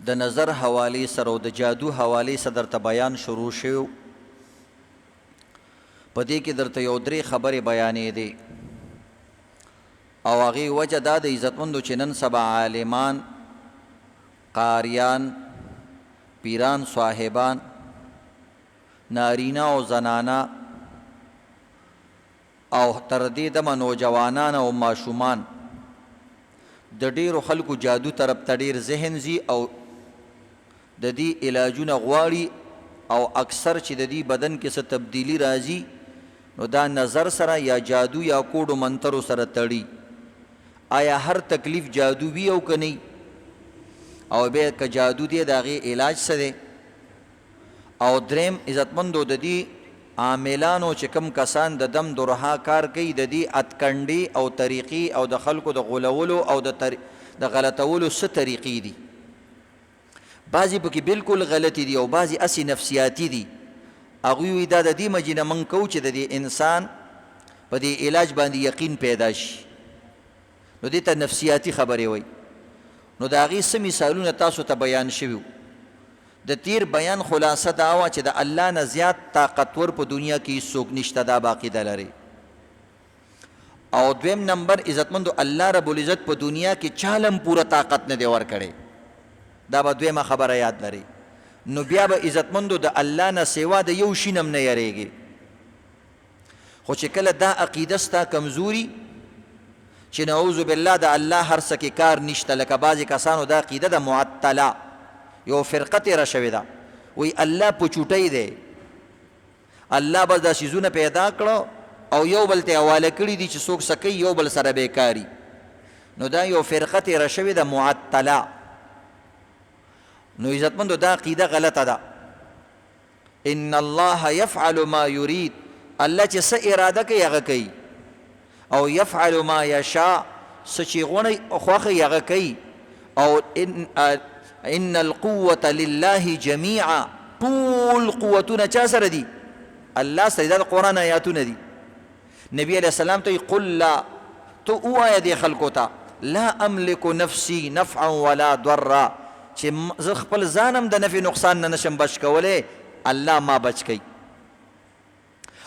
د نظر حوالې سره او د جادو حوالې سره درته بیان شروع شو. په دې کې درته یو درې خبرې بیانې دي او هغې وجه دا د عزتمندو چې نن سبا عالمان، قاریان، پیران، صاحبان، نارینه او زنانه او تر دې دمه نوجوانان او ماشومان د ډېرو خلکو جادو طرف ته ډېر ذهن ځي او د دې علاجونه غواړي او اکثر چې د دې بدن کې څه تبدیلی راځي نو دا نظر سره یا جادو یا کوډو منترو سره تړي. آیا هر تکلیف جادو وي او که نه او بیا که جادو دی د هغې علاج څه دی؟ او دریم عزتمندو د دې عاملانو چې کم کسان د دم درها کار کوي د دې اتکنډې او طریقې او د خلکو د غولولو او د غلطولو څه طریقې دي؟ بعضې پکې بالکل غلطې دي او بعضې اسې نفسیاتي دي. هغوی وایي دا د دې مجې نه موږ کوو چې د دې انسان په دې علاج باندې یقین پیدا شي، نو دې ته نفسیاتي خبرې وایي. نو د هغې څه مثالونه تاسو ته بیان شوي. د تیر بیان خلاصه دا وه چې د الله نه زیات طاقتور په دنیا کې هیڅوک نشته، دا به عقیده لري. او دویم نمبر عزتمندو الله رب العزت په دنیا کې چالم پوره طاقت نه دی ورکړی، دا به دویمه خبره یاد لري. نو بیا به عزتمندو د الله نه سوا د یو شي نه نه یریږي. خو چې کله دا عقیده ستا کمزوري چې نعوذ بالله د الله هر څه کې کار نشته، لکه بعضې کسانو دا عقیده د معطله یو فرقه تیره شوې ده، وایي الله په چوټۍ دی، الله بس دا څیزونه پیدا کړه او یو بل ته حواله کړي دي چې څوک څه کوي یو بل سره بیکاري. نو دا یو فرقه تیره شوې ده معطله. نو عزتمندو دا عقیده غلطه ده. ان الله یفعل ما یرید، الله چې څه اراده کوي هغه کوي، او یفعل ما یشاء، څه چې غواړي خوښوي هغه کوي. او ان القوة لله جميعا، ټول قوتونه چا سره دي؟ الله سره. دا د قرآن آیاتونه دي. نبی علیہ السلام ته قل لا، تو ووایه دې خلکو ته لا املک نفسی نفعا ولا ضرا، چې زه خپل ځانم د نفع نقصان نه نشم بچ کولی، الله ما بچ کوي.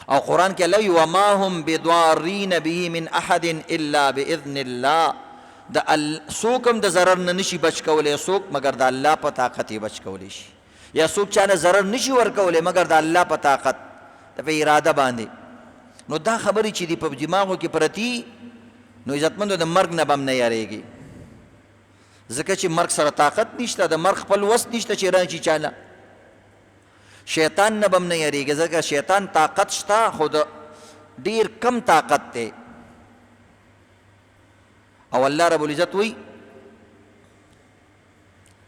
او قرآن کې الله وما هم بضارین به من احد الا باذن الله، د څوک هم د ضرر نه نشي بچ کولی څوک مګر د الله په طاقت یې بچ کولی شي، یا څوک چانه ضرر نشي ورکولی مګر د الله په طاقت د په اراده باندې. نو دا خبرې چې دي په دماغو کې پرتي، نو عزتمندو د مرګ نه به هم نه یارېږي، ځکه چې مرګ سره طاقت نشته، د مرګ خپل وس نشته چې راشي چاله. شیطان نه به هم نه یارېږي، ځکه شیطان طاقت شته خو د ډېر کم طاقت دی. او الله رب العزت وی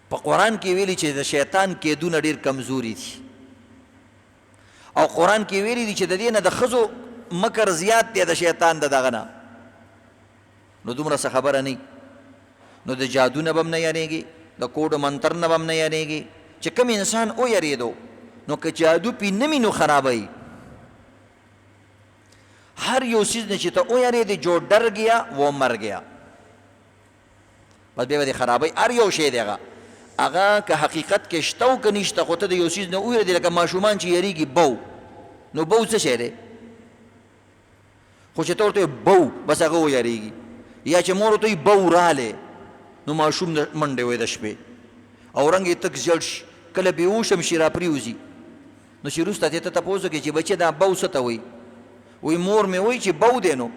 په قرآن کې ویلي چې د شیطان کیدونه ډېر کمزوري دي، او قرآن کې ویلي دي چې د دې نه د ښځو مکر زیات دی د شیطان د دغه نه. نو دومره څه خبره نه، نو د جادو نه به هم نه یارېږي، د کوډ منتر نه به هم نه یارېږي. چې کوم انسان ویرېدو نو که جادو پې نه وي نو خرابوي. هر یو چیز نه چې ته ویرېدې جو ډر گیا وہ مر گیا، بس بیا به دې خرابوي. هر یو شی دی هغه که حقیقت کې شته او که نشته، خو ته د یو چیز نه ویرېدې، لکه ماشومان چې یریږي بو، نو بو څه شی دی؟ خو چې ته ورته بو بس هغه ویریږي. یا چې مور ورته بو رالی نو ماشوم منډې وایي د شپې او رنګ یې تک زیړ شي، کله بېهوش هم شي راپرېوځي. نو چې وروسته ته تپوس وکړې چې بچې دا بو څه ته وایي؟ وایي مور مې وایي چې بو دی. نو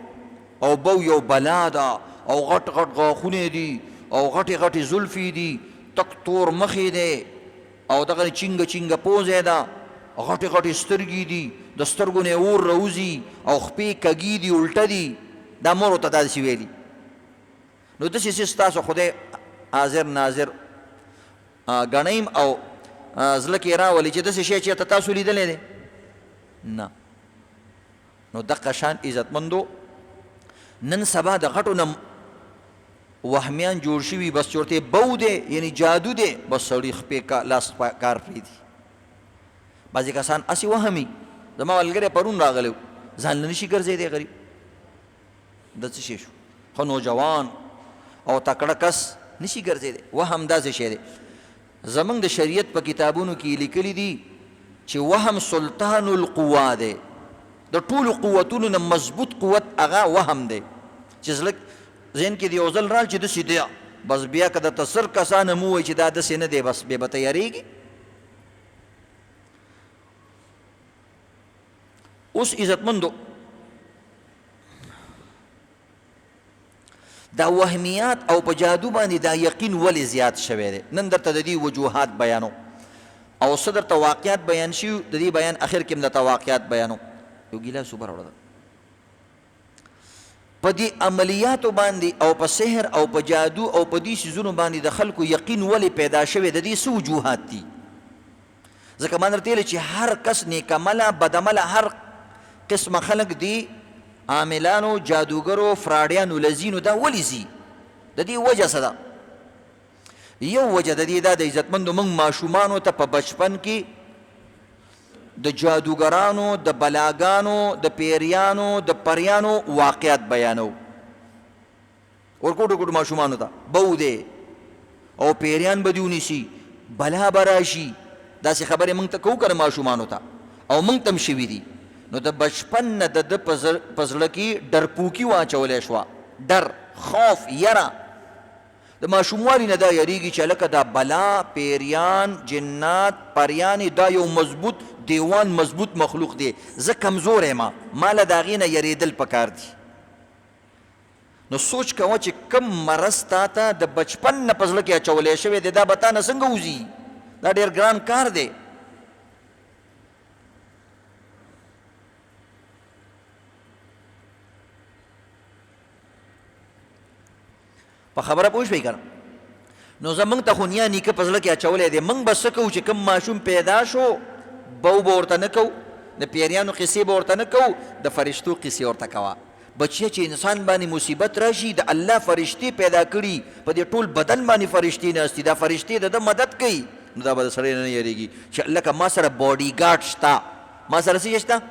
او بو یو بلا ده او غټ غټ غاښونه دي او غټې غټې زلفې دي، تک تور مخې دی او دغه چینګه چینګه پوزه ده، غټې غټې سترګې دي، د سترګو نه اور راوځي او خپې کږي دي الټه دي. دا مور ورته داسې ویلي. نو داسې څه ستاسو خدای حاضر ناظر ګڼئ او زړه کې راولي چې داسې شی چېرته تاسو لیدلی دی؟ نه. نو دقه شان عزتمندو نن سبا د غټو نه وهمیان جوړ شوي، بس چورته بو دی یعنی جادو دی، بس سړي خپې لاس کار پرېږدي. بعضې کسان اسې وهمي. زما ملګری پرون راغلی ځان نه نشي ګرځېدی غریب، د څه شی شو؟ خو نوجوان او تکړه کس نشي ګرځېدی، وهم داسې شی دی. زمونږ د شریعت په کتابونو کې لیکلي دي چې وهم سلطان القوا دی، د ټولو قوتونو نه مضبوط قوت هغه وهم دی چې زړه ذهن کې د یو ځل رال چې داسې دی، بس بیا که درته سر کسان هم ووایي چې دا داسې نه دی، بس بیا به تیارېږي. اوس عزتمندو دا وهمیات او په جادو باندې دا یقین ولې زیات شوی دی؟ نن درته د دې وجوهات بیانو او څه درته واقعات بیان شي، د دې بیان اخر کې هم درته واقعات بیانو. یو ګیلاس اوبه راوړه. په دې عملیاتو باندې او په سحر او په جادو او په دې څیزونو باندې د خلکو یقین ولې پیدا شوی، د دې څه وجوهات دي؟ ځکه ما درته ویلي چې هر کس نیکعمله بدعمله هر قسمه خلک دي عاملانو جادوګرو فراډیانو لذینو دا ولې ځي؟ د دې وجه څه ده؟ یو وجه د دې دا د عزتمندو موږ ماشومانو ته په بچپن کې د جادوګرانو د بلاګانو د پیریانو د پریانو واقعات بیانو. ورکوټو کوټو ماشومانو ته بو دی او پیریان به دې ونیسي، بلا به راشي، داسې خبرې موږ ته کوو که نه ماشومانو ته، او موږ ته هم شوي دي. نو د بچپن نه د ده په زړه کې ډرپوکي واچولی شوه، ډر، خوف، یره. د ماشوموالي نه دا یریږي چې هلکه دا بلا، پیریان، جنات، پریانې دا یو مضبوط دیوان، مضبوط مخلوق دی، زه کمزور یم، ما له د هغې نه یریدل پکار دي. نو سوچ کوه چې کم مرض تا ته د بچپن نه په زړه کې اچولی شوی دی، دا به تا نه څنګه وځي؟ دا ډېر ګران کار دی. په خبره پوه شوئ که نه؟ نو زمونږ ته خو نیا نیکه په زړه کې اچولی دی. موږ به څه کوو چې کوم ماشوم پیدا شو، بو به ورته نه کوو، د پیریانو قصې به ورته نه کوو، د فرشتو قصې ورته کوه. بچیه چې انسان باندې مصیبت راشي، د الله فرشتې پیدا کړي، په دې ټول بدن باندې فرشتې ناستي، دا فرشتې د ده مدد کوي، نو دا به د سړی نه یېرېږي چې لکه ما سره باډي ګارډ شته، ما سره څه شته؟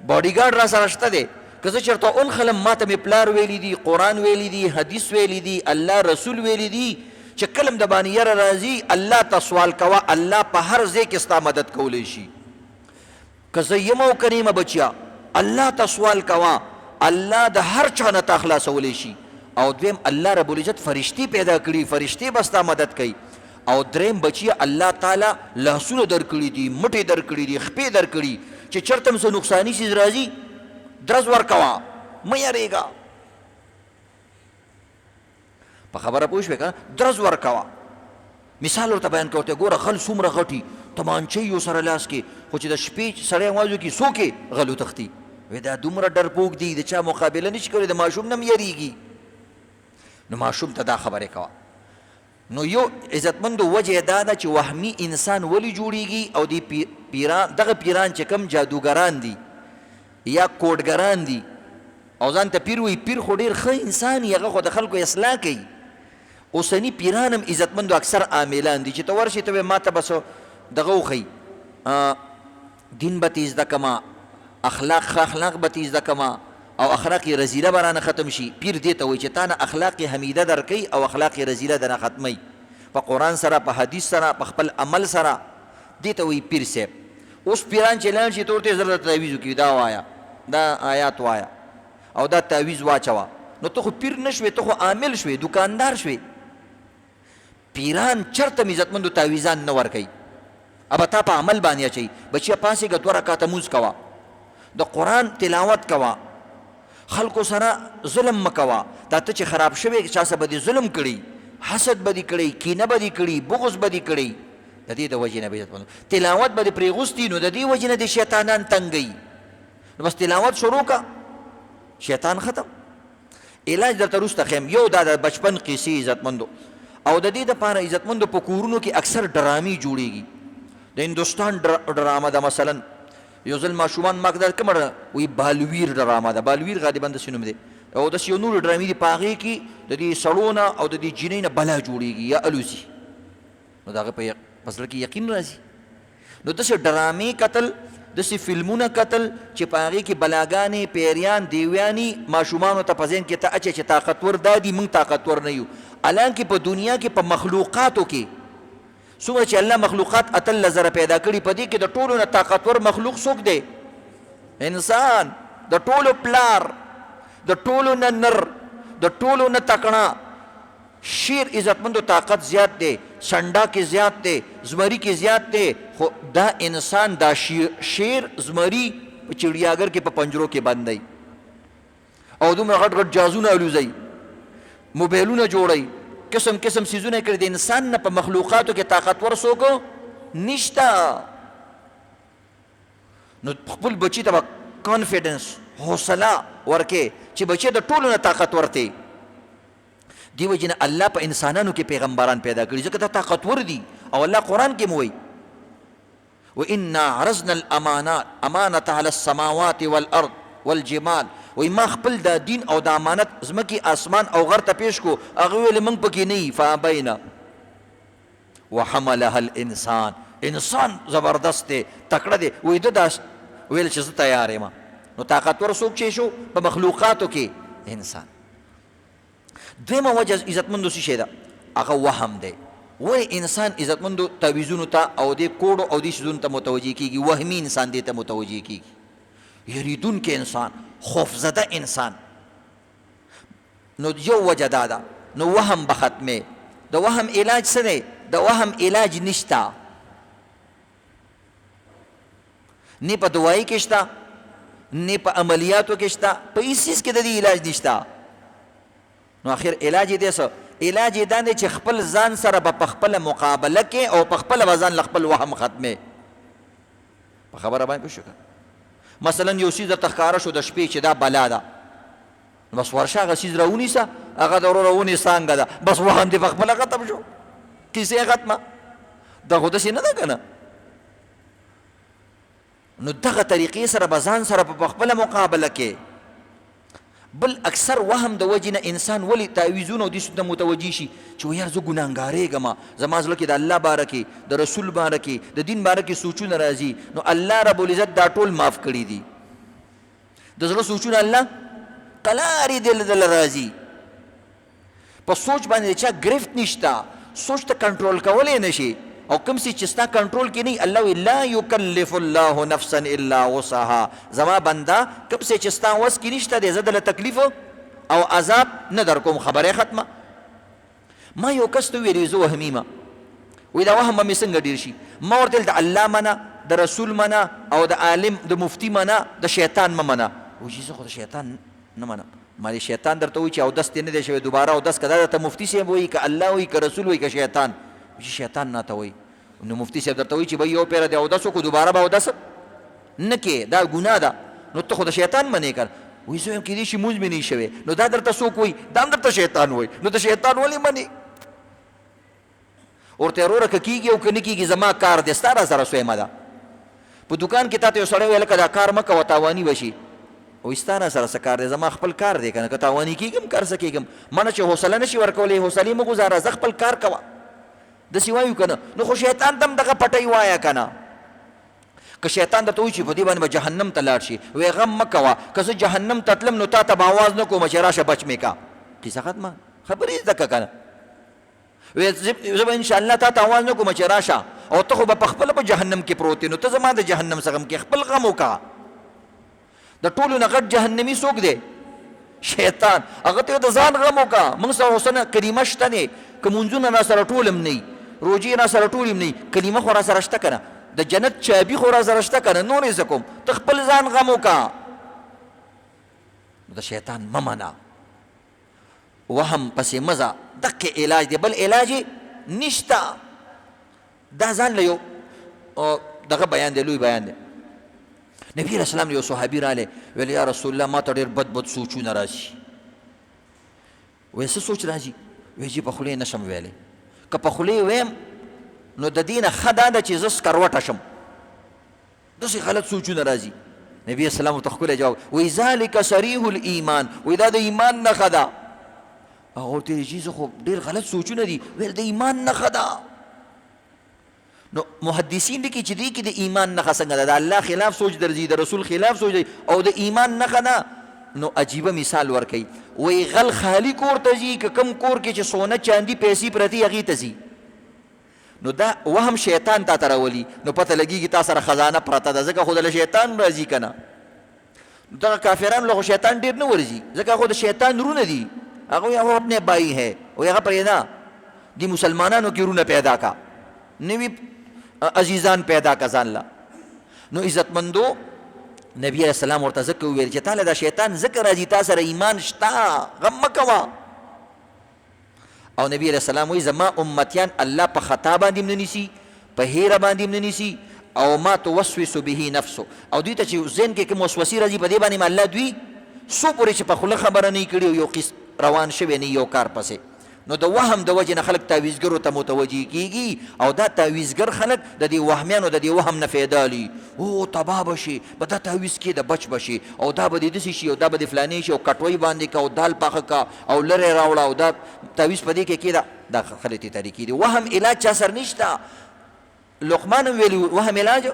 باډي ګارډ را سره شته دی. که زه چېرته اونخلم، ما ته مې پلار ویلی دي، قرآن ویلی دي، حدیث ویلی دي، الله رسول ویلی دي چې کله هم د باندې یره راځي الله ته سوال کوه، الله په هر ځای کې ستا مدد کولی شي. که زه یم او که نه یم بچیا، الله ته سوال کوه، الله د هر چا نه تا خلاصولی شي. او دویم الله رب العزت فرشتې پیدا کړي، فرشتې به ستا مدد کوي. او دریم بچیه الله تعالی لاسونه درکړي دي، مټې درکړي دي، خپې درکړي چې چېرته هم څه نقصاني څیز راځي درز ورکوه، مه یېرېږه. په خبره پوه شوې که درز ورکوه. مثال ورته بیان کوه، ورته ګوره غل څومره غټي، تمانچه یې ورسره لاس کې، خو چې د شپې سړی اواز وکړي څوک یې؟ غلو تښتي. وایي دا دومره ډرپوک دی، د چا مقابله نشي کولی، د ماشوم نه هم یېرېږي. نو ماشوم ته دا خبرې کوه. نو یو عزتمندو وجه دا ده چې وهمي انسان ولې جوړیږي، او دغه پیران چې کم جادوګران دي یا کوډګران دي او ځان ته پیر وایي، پیر خو ډېر ښه انسان یي، هغه خو د خلکو اصلاح کوي. اوسني پیران هم عزتمندو اکثر عاملان دي چې ته ورشې ته وایې ما ته بس دغه وښیي، دین به تې زده کړمه، ښه اخلاق به تې زده کړمه، او اخلاق رزیله به رانه ختم شي. پیر دې ته وایي چې تا نه اخلاق حمیده درکوي او اخلاق رزیله درنه ختموي، په قرآن سره، په حدیث سره، په خپل عمل سره. دې ته وایي پیر صاحب. اوس پیران چې لاړ شي ته ورته زر درته تعویض وکړي، دا وایه، دا آیات وایه او دا تعویض واچوه، نو ته خو پیر نه شوې، ته خو عامل شوې، دکاندار شوې. پیران چېرته هم عزتمندو تعویضان نه ورکوي، ابه تا په عمل باندې اچوي. بچیه پاسېږه، 2 رکعته لمونځ کوه، د قرآن تلاوت کوه، خلکو سره ظلم مه کوه. دا ته چې خراب شوی چا څه به دې ظلم کړي، حسد به دې کړی، کینه به دې کړي، بغض به دې کړي. د دې د وجې نه به عزتمندو تلاوت به دې پرېغوستي، نو د دې وجې نه دې شیطانان تنګوي. نو بس تلاوت شروع که، شیطان ختم. علاج درته وروسته ښیم. یو دا د بچپن قصې عزتمندو، او د دې دپاره عزتمندو په کورونو کې اکثر ډرامې جوړېږي. د هندوستان ډرامه ده مثلا، یو ځل ماشومان ما کده کومه وایي بالویر ډرامه ده، بالویر غالبا داسې نوم دی، او داسې یو نورې ډرامې دي په هغې کې د دې سړو نه او د دې جینۍ نه بلا جوړېږي یا الوزي، نو د هغه په زړه کې یقین راځي. نو داسې ډرامې کتل، داسې فلمونه کتل چې په هغې کې بلاګانې، پیریان، دیویاني ماشومانو ته په ذهن کې ته اچې چې طاقتور دا دي، موږ طاقتور نه یو. حالانکې په دنیا کې په مخلوقاتو کې څومره چې الله مخلوقات 18,000 پیدا کړي په دې کې د ټولو نه طاقتور مخلوق څوک دی؟ انسان. د ټولو پلار، د ټولو نه نر، د ټولو نه تکړه. شیر عزتمندو طاقت زیات دی، سنډا کې زیات دی، زمری کې زیات دی، خو دا انسان دا شیر زمری په چړیاګر کې په پنجرو کې بند دی او دومره غټ غټ جازونه الوزي، موبایلونه جوړوي، قسم قسم سیزونه کړي. د انسان نه په مخلوقاتو کې طاقتور څوک نشته. نو خپل بچي ته کانفیډنس، حوصله ورکې چې بچي د ټولو نه طاقتور دی. دی وجه نه الله په انسانانو کې پیغمبران پیدا کړي ځکه دا طاقتور دي. او الله قرآن کې موي وَإِنَّا عَرَضْنَا الْأَمَانَةَ عَلَى السَّمَاوَاتِ وَالْأَرْضِ وَالْجِبَالِ. وی ما خپل دا دین او دا امانت زمکی آسمان او غر ته پیش کو، هغه ویل موږ پکې نه یي. فَأَبَيْنَا وَحَمَلَهَا الْإِنسان. انسان زبردست دی، تکړه دی. وی ده دا ویل چې زه تیار یم. نو طاقتور څوک چې شو په مخلوقاتو کې؟ انسان. دویمه وجه عزتمندو څه شی ده؟ هغه وهم دی. ولې انسان عزتمندو تعویذونو ته او دې کوډو او دې شیزونو ته متوجه کېږي؟ وهمي انسان دې ته متوجه کېږي، یریدونکی انسان، خوفزده انسان. نو یو وجه دا ده. نو وهم به ختمې. د وهم علاج څه دی؟ د وهم علاج نشته، نه په دوايي کې شته، نه په عملیاتو کې شته، په هیڅ چیز کې د دې علاج نشته. نو آخر علاج یې دی څه؟ علاج یې دا دی چې خپل ځان سره به په خپله مقابله کې او په خپله به ځان له خپل وهم ختمې. په خبره باندې پوه شو که؟ مثلا یو څیز درته ښکاره شو د شپې چې دا بلا ده، نو بس ورشه هغه څیز راونیسه، هغه د وروره ونې څانګه ده، بس وهم دې په خپله ختم شو، کیسې ختمه. دا خو داسې نه ده که نه؟ نو دغه طریقې سره به ځان سره په خپله مقابله کې. بل اکثر وهم د وجې نه انسان ولې تعویذونه او دې ته متوجه شي چې یار زه ګناهګارېږم، زما زړه کې د الله باره کې، د رسول باره کې، د دین باره کې سوچونه راځي. نو الله رب العزت دا ټول معاف کړي دي. د زړه سوچونه الله قلارې دل راځي. په سوچ باندې چا گرفت نشته، سوچ ته کنټرول کولی نه شي. او کوم څه چې ستا کنټرول کې نه، الله وی لا یکلف الله نفسا الا وسعها. زما بنده کوم څه چې ستا وس کې نشته دی، زه دله تکلیف او عذاب نه در کوم. خبره ختمه. ما یو کس ته ویلي زه وهمي یم، وی دا وهم به مې څنګه ډېر شي؟ ما ورته ویل د الله منه، د رسول منه، او د عالم د مفتي منه، د شیطان مه منه. وایي چې زه خو د شیطان نه منم. ما دې شیطان درته وایي چې اودس دې نه دی شوی، دوباره اودس که دا درته مفتي صاحب وایي که الله وایي که رسول وایي که شیطان؟ چې شیطان نه ته وایي. نو مفتي صاحب درته وایي چې بھائی یو پیره د اودس وکړو دوباره به اودس نه کې، دا ګناه ده. نو ته خو د شیطان منې که؟ وایي زه وایم کېدای شي مونځ مې نه شوی. نو دا درته څوک وایي؟ دا هم درته شیطان وایي. نو د شیطان ولې منې؟ ورته وروره که کېږي او که نه کېږي زما کار دی، ستا را سره سویمه ده. په دوکان کې تا ته یو سړی ویل که دا کار مه کوه تاواني به شي. وایي ستا را سره څه کار دی؟ زما خپل کار دی که نه، که تاواني کېږم کار څه کېږم. منه چې حوصله نه شي ورکولی، حوصلې مه ګزاره، زه خپل کار کوه. داسې وایو که نه؟ نو خو شیطان ته هم دغه پټۍ وایه که نه. که شیطان درته وایي چې په دې باندې به جهنم ته لاړ شي، وایي غم مه کوه، که زه جهنم ته تلم نو تا ته به آواز نه کوم چې راشه بچ مې کا. کیسه ختمه. خبرې زده که که نه؟ وایي زه به انشاءالله تا ته آواز نه کوم چې راشه، او ته خو به په خپله په جهنم کې پروت یې. نو ته زما د جهنم څه غم کې، خپل غم وکړه. د ټولو نه غټ جهنمي څوک دی؟ شیطان. هغه ته د ځان غم وکړه. موږ سره اوسنه کریمه شته نه، که مونځونه را سره ټول هم نه، روجې را سره ټول هم نه، کلمه خو را سره شته که نه، د جنت چابي خو را سره شته که نه، نور یې څه کوم؟ ته خپل ځان غم وکړه. د شیطان مه منه، وهم پسې مزه. دقې علاج دی، بل علاج یې نشته. دا ځان له یو دغه بیان دی، لوی بیان دی. نبی علیه السلام یو صحابي رالی، ویل یا رسول الله ما ته ډېر بد بد سوچونه راشي. وایي څه سوچ راځي؟ وایي چې په خولې نشم ویلی، که په خولې ویم نو د دې نه ښه دا ده چې زه سکروټه شم. داسې غلط سوچونه راځي. نبي اسلام ورته ښکلی جواب وایي ذلک صریح الایمان، وایي دا د ایمان نښه ده. هغه ورته ویل چې زه خو ډېر غلط سوچونه دي. ویل د ایمان نښه ده. نو محدثین لیکي چې دې کې د ایمان نښه څنګه ده؟ د الله خلاف سوچ درځي، د رسول خلاف سوچ درځي، او د ایمان نښه نه. نو عجیبه مثال ورکوي. وایي غل خالی کور ته ځي که کم کور کې چې سونه چاندي پیسې پرتې هغې ته ځي. نو دا وهم شیطان تا ته راولي، نو پته لګېږي تا سره خزانه پرته ده، ځکه خو دله شیطان راځي که نه. دغه کافرانو له خو شیطان ډېر نه ورځي، ځکه خو د شیطان رونه دي. هغوی هغه اپنے بائی ہے، وی هغه پرېږده، دی مسلمانانو کې رونه پیدا کا، نوي عزیزان پیدا کا ځان له. نو عزتمندو نبی علیہ السلام ورته ځکه وویل چې تاله دا شیطان ځکه راځي، تا سره ایمان شته، غم مه کوه. او نبی علیہ السلام وی زما امتیان الله په خطا باندې هم نه نیسي، په هیره باندې هم نه نیسي، او ما توسوس به نفسه، او دوی ته چې ذهن کې کوم وسوسې راځي په دې باندې الله دوی څو پورې چې په خوله خبره نه کړي او یو قسط روان شوی نه یو کار پسې. نو د وهم د وجې نه خلک تعویزګرو ته متوجه کېږي، او دا تعویزګر خلک د دې وهمیانو د دې وهم نه فایده لي، او تباه به شي، به دا تعویز کې د بچ به شي، او دا به دې داسې شي، او دا به دې فلانې شي، او کټوۍ باندې که، او دال پاخه که، او لرې راوړه، او دا تعویز په دې کې کېده. دا غلطې طریقې دي. وهم علاج چا سره نشته. لقمان هم ویلي وهم علاج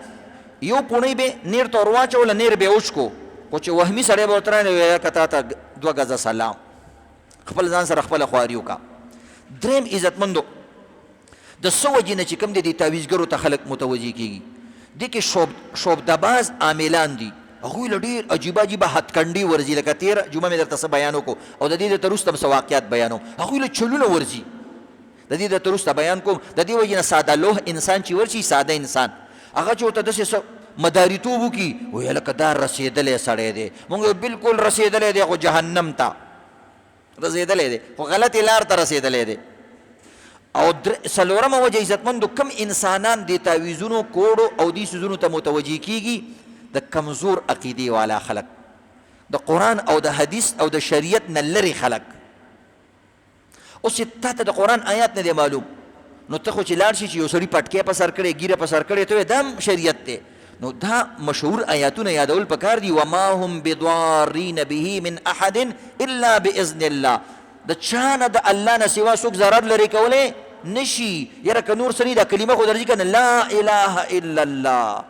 یو پوڼۍ به نیر ته ور واچوله، نیر به یې وچکو، خو چې وهمي سړی به ورته رانه که تا ته 2 ګزه سلام، خپل ځان سره خپله خواري وکړه. دریم عزتمندو د څه وجې نه چې کوم دی دې تعویزګرو ته خلک متوجه کېږي، دې کې شوبدهباز عاملان دي، هغوی له ډېر عجیبه عجیبه هتکنډې ورځي. لکه تېره جمعه مې درته څه بیان وکړو، او د دې درته وروسته څه واقعات بیانوم. هغوی له چلونه ورځي، د دې درته وروسته بیان کوم. د دې وجې نه ساده لوح انسان چې ورشي، ساده انسان، هغه چې ورته داسې څه مداریتوب وکړي، وایي لکه دا رسېدلی سړی دی، مونږ بلکل رسېدلی دی، خو جهنم ته رسېدلی دی، خو غلطې لار ته رسېدلی دی. او څلورمه وجه عزتمندو، کم انسانان دې تعویزونو، کوړو او دې څیزونو ته متوجه کېږي، د کمزور عقیدې والا خلک، د قرآن او د حدیث او د شریعت نه لرې خلک. اوس چې تا ته د قرآن آیات نه دی معلوم، نو ته خو چې لاړ شي چې یو سړي پټکی په سر کړی، ګیره په سر کړی، ته وایې دا هم شریعت دی. نو دا مشهور آیاتونه یادول پکار دي. وما هم بضارین به من احد الا باذن الله. د چا نه د الله نه سوا څوک ضرر لرې کولی نشي. یاره که نور سړي دا کلمه خو درځي که نه، لا اله الا الله.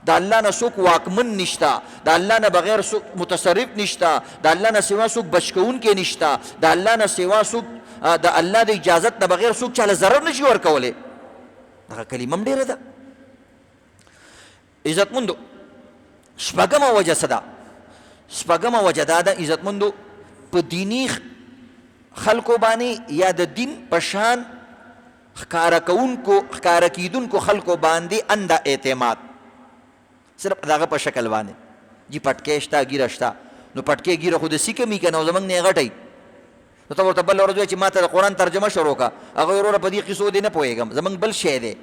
د الله نه څوک واکمن نشته، د الله نه بغیر څوک متصرف نشته، د الله نه سوا څوک بچ کوونکی نشته، د الله نه سوا څوک د الله د اجازت نه بغیر څوک چاله ضرر نشي ورکولی. دغه کلمه هم ډېره ده. عزتمندو شپږمه وجه څه ده؟ شپږمه وجه دا ده عزتمندو، په دیني خلکو باندې یا د دین په شان ښکاره کیدونکو خلکو باندې انده اعتماد، صرف دغه په شکل باندې جی پټکی شته، ګیره شته. نو پټکی ګیره خو داسې کمي که نه، او زموږ نه یې غټوي. نو ته ورته بله ورځ وایې چې ما ته د قرآن ترجمه شروع کړه، هغه وروره په دې قصو دې نه پوهېږم، زموږ بل شی دی.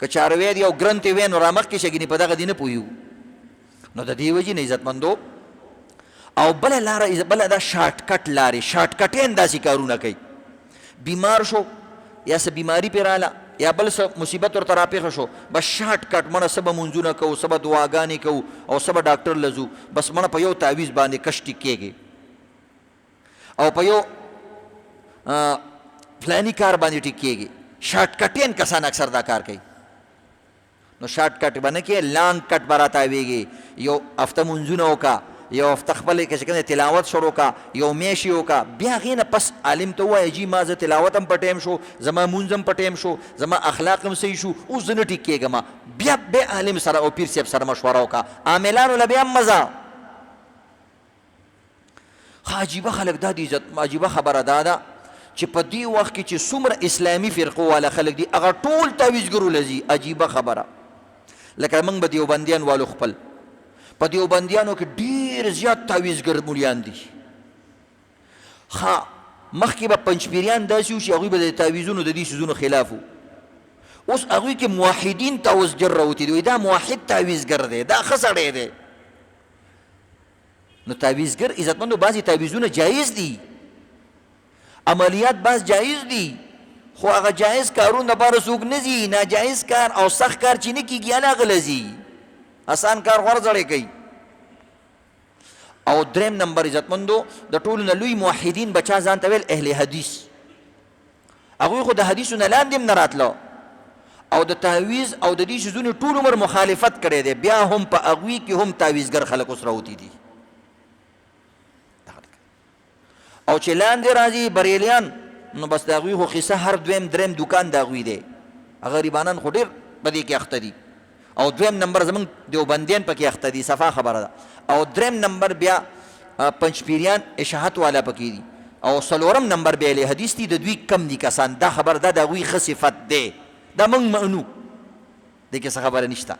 که چاروی دی او ګرنتې وی نو رامخکې شه، ګینې په دغه دې نه پوهېږو. نو د دې وجې نه عزتمندو، او بله لاره بله دا شارټکټ لارې، شارټکټین داسې کارونه کوي. بیمار شو یا څه بیماري پرې راله یا بل څه مصیبت ورته راپېښه شو، بس شارټکټ مړه څه به مونځونه کوو، څه به دعاګانې کوو، او څه به ډاکټر له ځو، بس مړه په یو تعویز باندې کش ټیک کېږي، او په یو فلاني کار باندې ټیک کېږي. شارټکټین کسان اکثر دا کار کوي. نو شارټکټ به نه کې، لانګ کټ به راتاویږي. یو هفته مونځونه وکړه، یو هفته خپل که څه تلاوت شروع کا، یو میاشت یې وکړه، بیا هغې نه پس عالم ته ووایه جي ما زه تلاوت هم په ټایم شو، زما مونځ هم په ټایم شو، زما اخلاق هم صحیح شو، اوس زه نه ټیک کېږم. بیا عالم سره او پیر صاحب سره مشوره وکړه، عاملانو له بیا هم مزه. عجیبه خلک دا دي. عجیبه خبره دا ده چې په دې وخت کې چې څومره اسلامي فرقو والا خلک دي، هغه ټول تعویزګرو له ځي. عجیبه خبره. لکه موږ به دیوبندیان والو خپل په دیوبندیانو کې ډېر زیات تعویزګر مولیان دي. مخکې به پنجپیریان داسې وو چې هغوی به د تعویزونو د دې څیزونو خلاف وو. اوس هغوی کې موحدین تعویزګر راوتي دي، دا موحد تعویزګر دی، دا ښه سړی دی. نو تعویزګر عزتمندو بعضې تعویزونه جایز دي، عملیات بعض جایز دي، خو هغه جایز کارونه دپاره څوک نه ځي. ناجایز کار او سخت کار چې نه کېږي هغه له ځي، آسان کار غورځړی کوي. او دریم نمبر عزتمندو، د ټولو نه لوی موحدین به چا ځان ته ویل؟ اهل حدیث. هغوی خو د حدیثو نه لاندې هم نه راتله، او د تعویز او د دې څیزونو ټول عمر مخالفت کړی دی، بیا هم په هغوی کې هم تعویزګر خلک اوس راوتي دي. او چې لاندې راځي بریلیان، نو بس د هغوی خو قصه هر دویم دریم دوکان د هغوی دی. غریبانان خو ډېر په دې کې اخته دي. او دویم نمبر زمونږ دیوبندیان پکې اخته دي، صفا خبره ده. او دریم نمبر بیا پنجپیریان اشاعت والا پکې دي. او څلورم نمبر بیا اهل حدیث دي، د دوی کم دي کسان. دا خبر ده د هغوی ښه صفت دی، دا موږ منو، دې کې څه خبره نشته.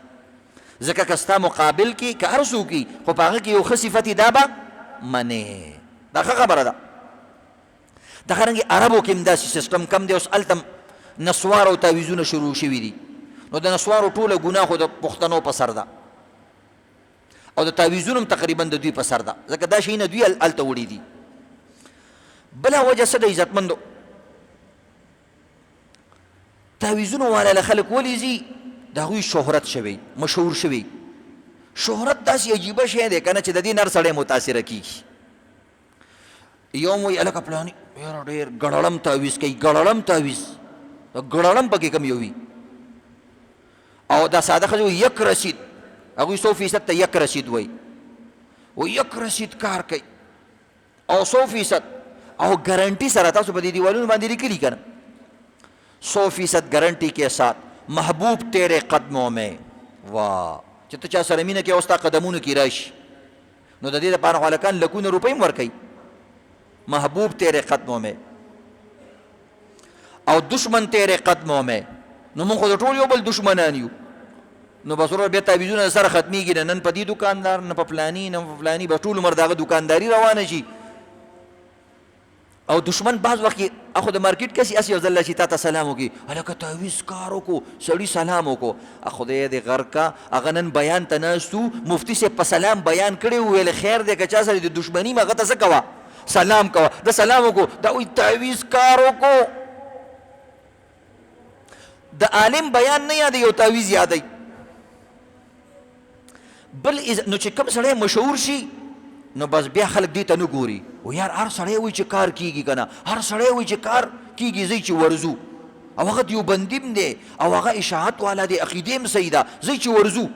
ځکه که ستا مقابل کې که هر څوک وي خو په هغه کې یو ښه صفت دا به منې، دا ښه خبره ده. دغرنګې عربو کې هم داسې سیسټم کم دی. اوس هلته نسوار او تعویزونه شروع شوي دي. نو د نسوارو ټوله ګناه خو د پښتنو په سر ده، او د تعویزونو هم تقریبا د دوی په سر ده، ځکه دا شیونه دوی هلته وړي دي. بله وجه څه د عزتمندو تعویزونو والا له خلک ولې ځي؟ د هغوی شهرت شوی، مشهور شوی. شهرت داسې عجیبه شی دی که نه چې د دې نر سړی متاثره کېږي. یو م وایي هلکه پلاني یاره ډېر ګړړم تعویز کوي، ګړړم تعویز، د ګړړم پکې کم یو وي. او دا ساده ښځې وایي یک رسید، هغوی 100% ته یک رسید وایي، و یک رسید کار کوي او 100%، او ګارنټي سره. تاسو په دې دیوالونو باندې لیکلي که نه 100% ګارنټي کے ساتھ محبوب تیرے قدموں میں. واہ چې ته چا سره مینه کې او ستا قدمونو کې راشي، نو د دې دپاره خو هلکان لکونه روپۍ هم ورکوي. محبوب تیرے قدموں میں او دشمن تیرے قدموں میں. نو موږ خو د ټول یو بل دشمنان یو. نو بس ورور بیا تعویزونه سره ختمیږي، نن په دې دکاندار، نه په فلاني، نه په فلاني، به ټول عمر د هغه دکانداري روانه شي. او دشمن بعض وخت اخو د مارکیټ کسي اس یو ځل چې تا ته سلام وکړي، هلکه تعویز کار وکړو، سړي سلام وکړو، خدای دې غر کا. هغه نن بیان ته ناست وو، مفتي صاحب په سلام بیان کړی و، ویل خیر دی که چا سره د دشمني مې هغه ته څه کوه، سلام کوه. د سلام وکړو، دا وایي تعویز کار وکړو. د عالم بیان نه یادوي، یو تعویز یادوي. بل نو چې کوم سړی مشهور شي نو بس بیا خلک دې ته نه ګوري، و یار هر سړی وایي چې کار کېږي که نه، هر سړی وایي چې کار کېږي، ځئ چې ورځو. او هغه دیوبندي هم دی او هغه اشاعت والا دی، عقیدې هم صحیح ده، ځئ چې ورځو.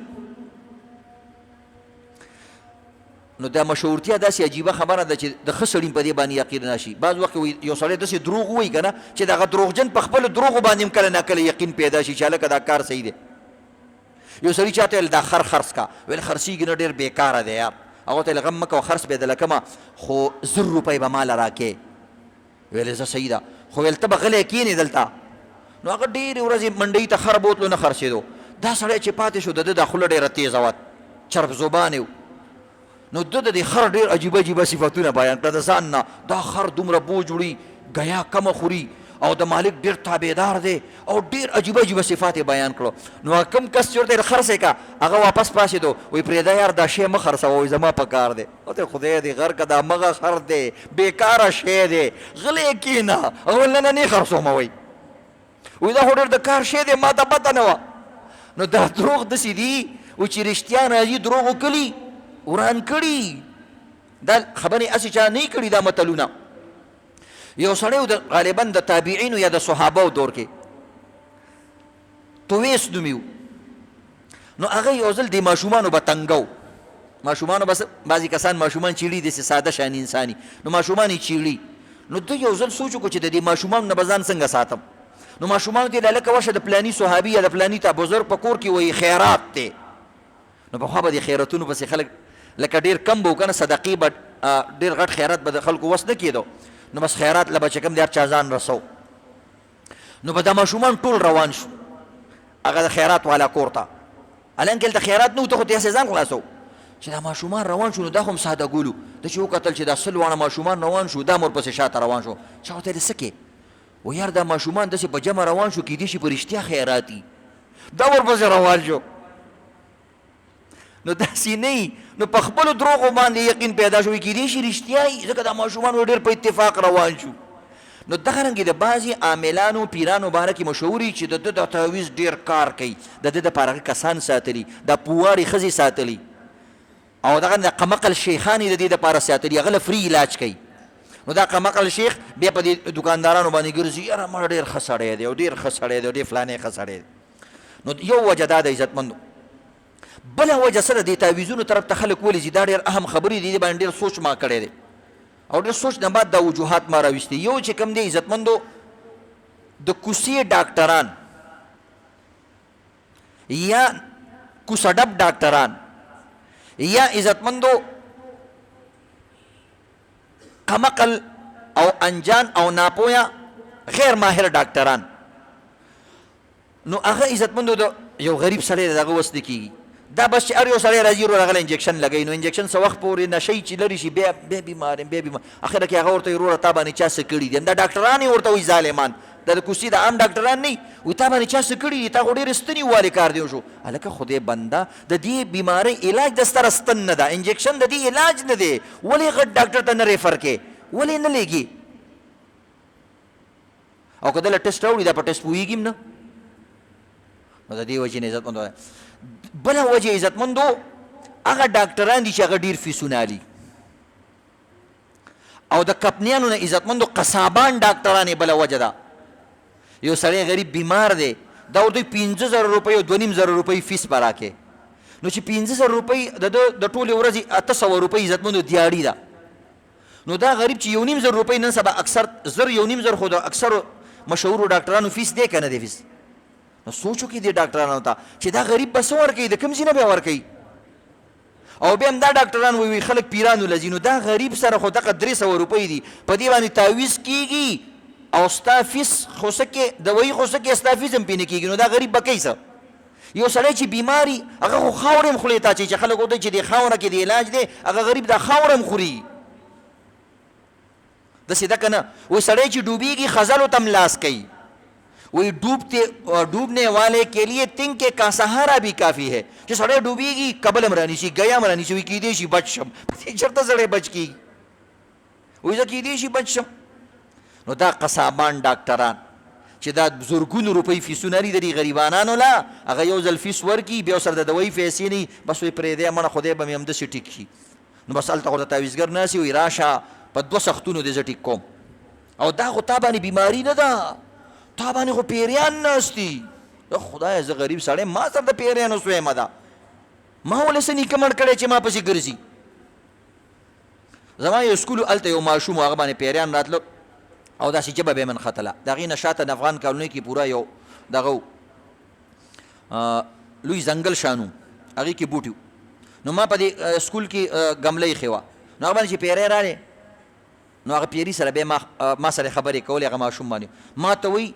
نو دا مشهورتیا داسې عجیبه خبره ده چې د ښه سړي په دې باندې یقین راشي. بعض وخت یو سړی داسې دروغ وایي که نه چې د هغه دروغجن په خپلو دروغو باندې هم کله ناکله یقین پیدا شي چې هلکه دا کار صحیح دی. یو سړي چاته ویل دا خر خرڅ کا، ویل خرڅېږي نه، ډېر بېکاره دی یار. هغه ته یې غم مه کوه، خرڅ به یې دله کمه، خو 1000 روپۍ به ماله راکې. ویل زه صحیح ده، خو ویل ته به غلی کښېنې دلته. نو هغه ډېرې ورځې منډۍ ته خر بوتلو، نه خرڅېدو. دا سړی چې پاتې شو، د ده دا خوله ډېره تیزه وه، چرب زبان و. نو ده د دې خر ډېر عجیبه عجیبه صفتونه بیان کړه د ځان نه. دا خر دومره بوج وړي، ګیا کمه خوري، او د مالک ډېر تابعدار دی، او ډېر عجیبه عجیبه صفات یې بیان کړو. نو کوم کس چې ورته خرڅ یې که، هغه واپس پاڅېدو، وایي پرېږده یار دا شی مه خرڅوه، وایي زما په کار دی. ورته خدای دې غر که دا مغه خر دی، بېکاره شی دی، غلی کښېنه. هغه ویل نه نه خرڅومه، وایي دا خو ډېر د کار شی دی، ما ته پته نه وه. نو دا دروغ داسې دي و چې رښتیا راځي، دروغ وکړي وران کړي. دا خبرې هسې چا نه کړي دا متلونه. یو سړی و غالبا د تابعینو یا د صحابو دور کې، تویس نومي و. نو هغه یو ځل د ماشومانو به تنګه و. ماشومانو بس بعضې کسان ماشومان چیړي، داسې ساده شان انساني، نو ماشومان یې چیړي. نو ده یو ځل سوچ وکړو چې د دې ماشومانو نه به ځان څنګه ساتم. نو ماشومانو ته یې هلکه ورشه د پلاني صحابي یا د پلاني ته بزرګ په کور کې وایي خیرات دی. نو پخوا به د خیراتونو پسې خلک لکه ډېر کم به و که نه، صدقې به ډېر غټ خیرات به د خلکو وس نه کېدو. نو بس خیرات له به چې کوم دی هر چا ځان رسو. نو به دا ماشومان ټول روان شو هغه د خیرات والا کور ته. هلکه هلته خیرات نه و، ته خو داسې ځان خلاصو. چې دا ماشومان روان شو، نو دا خو هم ساده ګولو. ده چې وکتل چې دا 100 واړه ماشومان روان شو، دا مور پسې شاته روان شو. چا ورته ویل څه کې؟ و یار دا ماشومان داسې په جمع روان شو، کیدای شي په رښتیا خیرات دي. دا ورپسې روان شو. نو داسې نه، نو په خپلو دروغو باندې یقین پیدا شو، کیدای شي رښتیا وي، ځکه دا ماشومان ډېر په اتفاق روان شو. نو دغه رنګې د بعضې عاملانو پیرانو باره کې مشهور وي چې د ده د تعویز ډېر کار کوي، د ده دپاره هغه کسان ساتلي، دا پوواړې ښځې ساتلي، او دغه د قمقل شیخان یې د دې دپاره ساتلي، هغه له فري علاج کوي. نو دا قمقل شیخ بیا په دې دکاندارانو باندې ګرځي، یاره ما ډېر ښه سړی دی او ډېر ښه سړی دی او ډېر فلانی ښه سړی دی. نو یو وجه دا د عزتمندو. بله وجه څه ده؟ دې تعویزونو طرف ته خلک ولې ځي؟ دا ډېر اهم خبرې دي، دې باندې ډېر سوچ ما کړی دی. او ډېر سوچ نه بعد دا وجوهات ما راوستي. یو چې کوم دی عزتمندو د کوڅې ډاکټران یا کوڅه ډب ډاکټران یا عزتمندو کمقل او انجان او ناپویا غیر ماهر ډاکټران، نو هغه عزتمندو د یو غریب سړی دغه وس نه کېږي. دا بس چې هر یو سړی راځي ورو هغه انجکشن لګوي، نو انجکشن څه وخت پورې نشی چې لرې شي بیا بیمار اخره کې هغه ورته وروره تا باندې چا څه کړي دي. دا ډاکټران یې ورته وایي ظالمان، دا د کوڅې د عام ډاکټران نه وي تا باندې چا څه کړي دي، تا خو ډېر ستنې والې کار دی شو. هلکه خدای بنده د دې بیمارۍ علاج د ستره ستن نه ده، انجکشن د دې علاج نه دی. ولې غټ ډاکټر ته نه ریفر کې، ولې نه لېږي؟ او که دله ټسټ راوړي دا په ټسټ پوهېږي هم نه. نو د دې وجې نه عزتمندو بله وجه عزتمندو هغه ډاکټران دي چې هغه ډېر فیسونه علي، او د کپنیانو نه عزتمندو قصابان ډاکټران یې بله وجه ده. یو سړی غریب بیمار دی، دا ورته 50,000 روپۍ او 2,500 روپۍ فیس به راکې، نو چې 50,000 روپۍ د ټولې ورځې 800 روپۍ عزتمندو دیاړي ده. نو دا غریب چې 1,500 روپۍ نن سبا اکثر 1,500 خو د اکثرو مشهورو ډاکټرانو فیس دی که نه دی فیس؟ نو سوچ وکړئ دې ډاکټرانو ته چې دا غریب به څه ورکوي، د کوم ځای نه بیا ورکوي؟ او بیا هم دا ډاکټران وایي خلک پیرانو له ځي، نو دا غریب سره خو دغه 300 روپۍ دي، په دې باندې تعویض کېږي او ستا فیس خو څه کې دوايي خو څه کې ستا فیس هم پې نه کېږي. نو دا غریب به کوي څه؟ یو سړی چې بیماري هغه خو خاورې هم خولې ته اچوي چې خلک ورته چې دې خاوره کې د علاج دی، هغه غریب دا خاوره هم خوري. داسې ده که نه؟ وایي سړی چې ډوبېږي خزلو ته هم لاس کوي، وہی ڈوبنے والے کے لیے تنکے کا سہارا بھی کافی ہے. چې سړی ډوبېږي کبل مرانی شي ګیا مرانی شي وایي کیدای شي بچ شم. چېرته سړی بچ کېږي؟ وایي زه کیدای شي بچ شم. نو دا قصابان ډاکټران چې دا زرګونو روپۍ فیسونه لري د دې غریبانانو لا، هغه یو ځل فیس ورکړي بیا ورسره د دوایي پیسې نه وي، بس وایي پرېږدی مړه خدای به مې همداسې ټیک کړي. نو بس هلته خو د تعویزګر ناست وي راشه په 2 سختونو دې زه ټیک کوم. او دا خو تا باندې بیماري نه ده، تا باندې خو پیریان ناست دي. خدایه زه غریب سړی ما سره د پیریانو سویمه ده، ما ولې څه نیکه مړ کړی چې ما پسې ګرځي. زما یو سکول هلته یو ماشوم و هغه باندې پیریان راتله او داسې جبه به یې منختله، د هغې نه شاته د افغان کالونۍ کې پوره یو دغه لوی ځنګل شانو هغې کې بوټي، نو ما په دې سکول کې ګمله ایښې وه، نو هغه باندې چې پیری راغی نو هغه پیري سره بیا ما سره خبرې کولې، هغه ماشوم باندې ما ته وایي،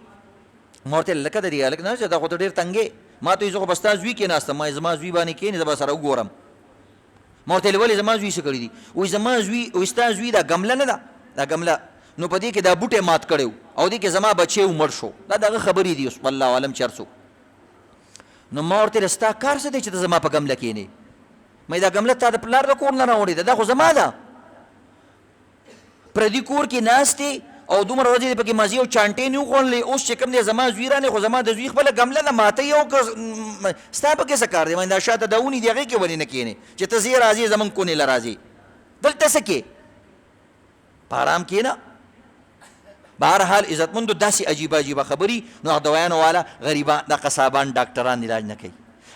ما ورته لکه د دې هلک نه چې دا خو ته ډېر تنګې، ما ته وایي زه خو به ستا زوی کېناستم، ما زما زوی باندې کښېنې زه به سره وګورم. ما ورته ولې زما زوی څه کړي دي؟ وایي زما زوی وایي ستا زوی دا ګمله نه ده، دا ګمله نو په دې کې دا بوټی مات کړی او دې کې زما بچی ومړ شو، دا دغه خبرې دي اوس والله عالم چرڅو. نو ما ورته ویل ستا کار څه دی چې ته زما په ګمله کښېنې؟ مې دا ګمله تا د پلار د کور نه راوړې ده، دا خو زما ده. پردي کور کې ناست دی او دومره ورځې دې پکې مزې او چانټې نه وخوړلې، اوس چې کوم دی زما زوی رانې خو زما د زوی خپله ګمله ده ماته یې ستا پکې څه کار دی؟ دا شاته د ونې دي هغې کې ولې نه کښېنې چې ته ځې راځې زمونږ کونې له راځې، دلته څه کې په ارام کښېنه. بهرحال عزتمندو داسې عجیبه عجیبه خبرې، نو هغه دوایانو والا غریبان د قصابان ډاکټران علاج نه کوي.